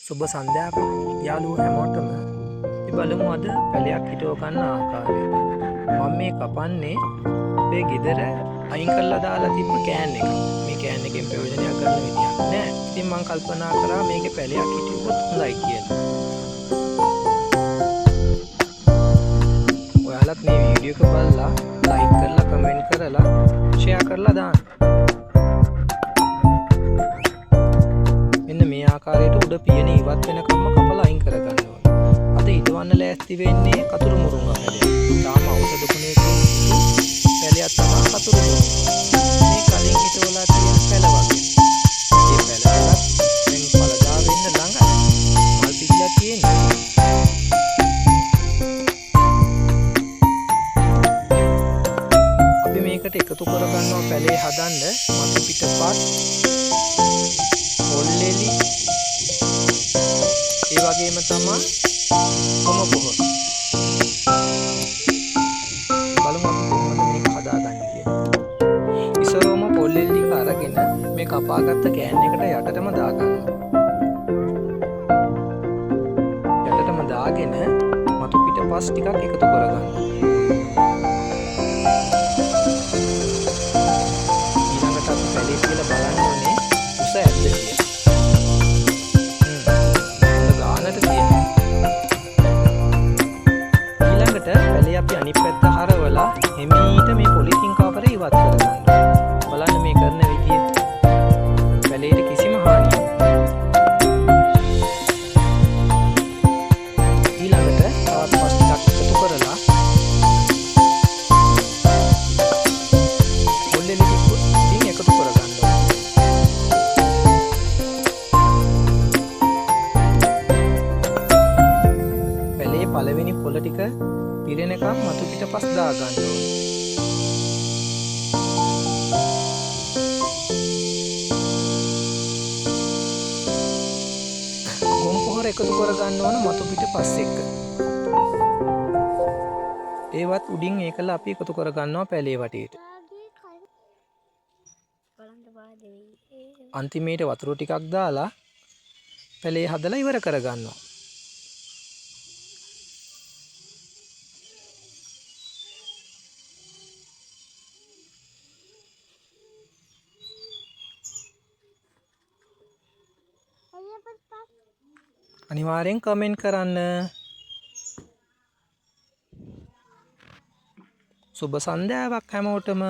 සුබ සන්ධ්‍යාවක් යාළුවෝ හැමෝටම. අපි බලමු අද පැලයක් හිටව ගන්න ආකාරය. මම මේ කපන්නේ අපේ ගෙදර අයින් කරලා දාලා තිබ්බ කෑන් එක. මේ කෑන් එකෙන් ප්‍රයෝජනයක් ගන්න විදියක් නෑ. ඉතින් මම කල්පනා කරා මේකේ පැලයක් හිටුවොත් හොඳයි කියලා. ඔයාලත් මේ වීඩියෝ එක බලලා ලයික් කරලා කමෙන්ට් කරලා ෂෙයා කරලා දාන්න. මෙන්න මේ ආකාරයට උඩ පියන ඉවත් වෙනකම්ම කපලා අයින් කරගන්න ඕනේ. අද හිටවන්න ලෑස්ති වෙන්නේ කතුරු මුරුංගා පැලයක්. තාම ඖෂධ ගුණයේ පැලයක් තමයි කතුරු මුරුංගා. මේ කලින් හිටවලා තියෙන පැල වගේ. මේ පැලවලත් දැන් පළදා වෙන්න ළඟයි. මල් පිටිලා තියෙන්නේ. අපි මේකට එකතු කරගන්නවා පැලේ හදන්න මතු පිටපත් පොල්ලෙලි ඒ වගේම තමයි කොම පොහොර. බලමු අපි කොහොමද මේක හදාගන්නේ කියලා. ඉස්සරෝම පොල්ලෙලි අරගෙන මේ කපාගත්ත කෑන් එකට යටටම දාගන්නවා. යටටම දාගෙන මතු පිටපස් ටිකක් එකතු කරගන්නවා. ඊළඟට අපි පැලේ කියලා බලන්න ඕනේ උස ඇද්ද කියලා. පැලේ අපි අනිත් පැත්ත හරවලා එමීට මේ පොලිතින් කවරේ ඉවත් කරගන්න. බලන්න මේ කරන විදිය. පැලේට කිසිම හානියක් නැහැ. ඊළඟට තවත් පස් ටිකක් එකතු කරලා පොල්ලෙලි ටික එකතු කරගන්න ඕනේ. පැලේ පළවෙනි පොළ ටික පිරෙනකම් මතු පිටපස් දා ගන්න ඕනේ. ගොම් පොහොර එකතු කර ගන්න ඕන මතු පිටපස් එක්ක. ඒවත් උඩින් ඒකලා අපි එකතු කර ගන්නවා පැලේ වටේට. අන්තිමේට වතුර ටිකක් දාලා පැලේ හදලා ඉවර කර ගන්නවා. අනිවාර්යෙන් කමෙන්ට් කරන්න. සුබ සන්ධ්‍යාවක් හැමෝටම.